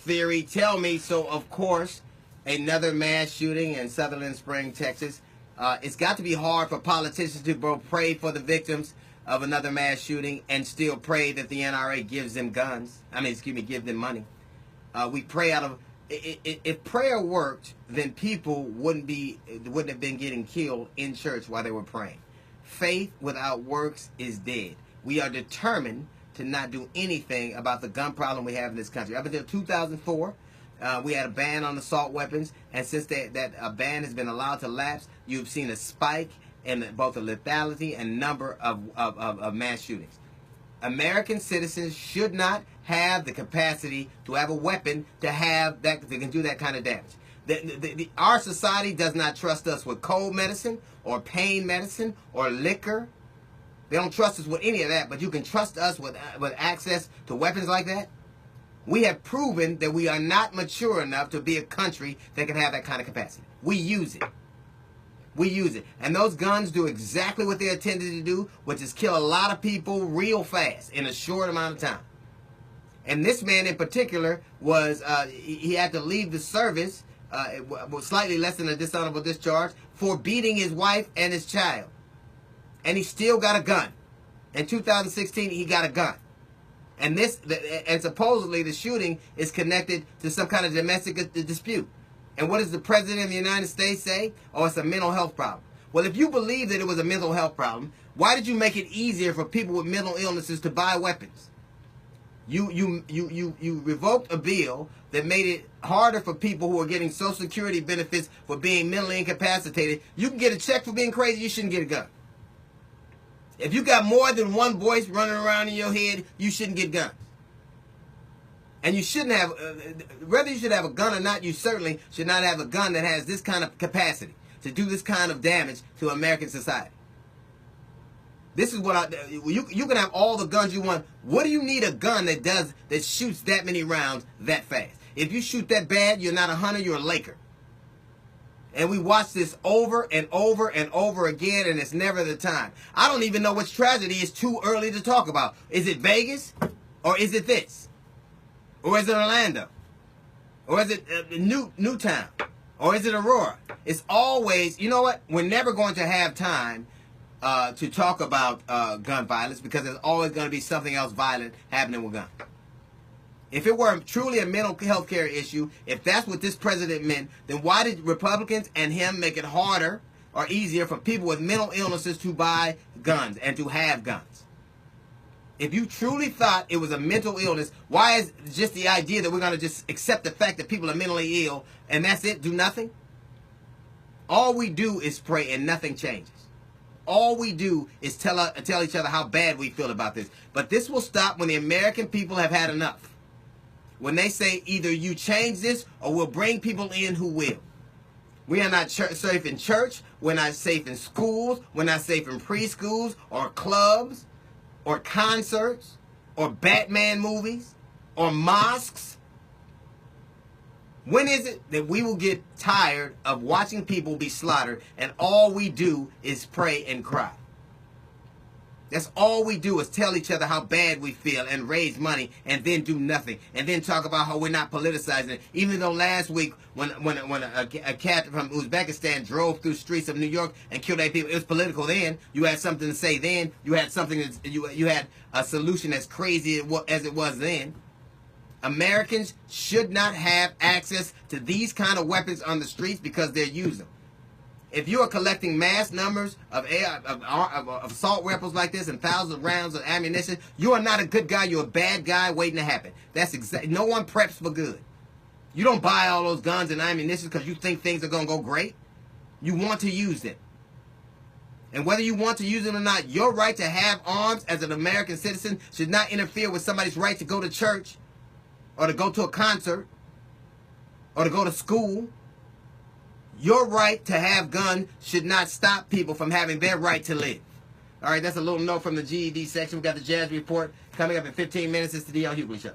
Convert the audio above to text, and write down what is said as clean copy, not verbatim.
theory. Tell me. So, of course, another mass shooting in Sutherland Spring, Texas. It's got to be hard for politicians to both pray for the victims of another mass shooting and still pray that the NRA gives them guns. Give them money. We pray out of... If prayer worked, then people wouldn't have been getting killed in church while they were praying. Faith without works is dead. We are determined to not do anything about the gun problem we have in this country. Up until 2004, we had a ban on assault weapons, and since that ban has been allowed to lapse, you've seen a spike in both the lethality and number of mass shootings. American citizens should not have the capacity to have a weapon to have that can do that kind of damage. Our society does not trust us with cold medicine or pain medicine or liquor. They don't trust us with any of that, but you can trust us with access to weapons like that. We have proven that we are not mature enough to be a country that can have that kind of capacity. We use it. We use it. And those guns do exactly what they're intended to do, which is kill a lot of people real fast in a short amount of time. And this man in particular he had to leave the service, slightly less than a dishonorable discharge, for beating his wife and his child. And he still got a gun. In 2016, he got a gun. And supposedly the shooting is connected to some kind of domestic dispute. And what does the President of the United States say? Oh, it's a mental health problem. Well, if you believe that it was a mental health problem, why did you make it easier for people with mental illnesses to buy weapons? You revoked a bill that made it harder for people who are getting Social Security benefits for being mentally incapacitated. You can get a check for being crazy. You shouldn't get a gun. If you got more than one voice running around in your head, you shouldn't get guns. And you shouldn't have, whether you should have a gun or not, you certainly should not have a gun that has this kind of capacity to do this kind of damage to American society. This is what you can have all the guns you want. What do you need a gun that shoots that many rounds that fast? If you shoot that bad, you're not a hunter, you're a Laker. And we watch this over and over and over again, and it's never the time. I don't even know which tragedy is too early to talk about. Is it Vegas? Or is it this? Or is it Orlando? Or is it Newtown? Or is it Aurora? It's always, you know what? We're never going to have time to talk about gun violence because there's always going to be something else violent happening with guns. If it were truly a mental health care issue, if that's what this president meant, then why did Republicans and him make it harder or easier for people with mental illnesses to buy guns and to have guns? If you truly thought it was a mental illness, why is just the idea that we're going to just accept the fact that people are mentally ill and that's it, do nothing? All we do is pray and nothing changes. All we do is tell each other how bad we feel about this. But this will stop when the American people have had enough. When they say either you change this or we'll bring people in who will. We are not safe in church. We're not safe in schools. We're not safe in preschools or clubs or concerts or Batman movies or mosques. When is it that we will get tired of watching people be slaughtered and all we do is pray and cry? That's all we do is tell each other how bad we feel and raise money and then do nothing. And then talk about how we're not politicizing it. Even though last week when a captain from Uzbekistan drove through streets of New York and killed 8 people, it was political then. You had something to say then. You had something you had a solution as crazy as it was then. Americans should not have access to these kind of weapons on the streets because they're using them. If you are collecting mass numbers of assault rifles like this and thousands of rounds of ammunition, you are not a good guy. You're a bad guy waiting to happen. That's exactly. No one preps for good. You don't buy all those guns and ammunition because you think things are going to go great. You want to use them. And whether you want to use them or not, your right to have arms as an American citizen should not interfere with somebody's right to go to church or to go to a concert or to go to school. Your right to have guns should not stop people from having their right to live. All right, that's a little note from the GED section. We got the Jazz Report coming up in 15 minutes. It's the D.L. Hughley Show.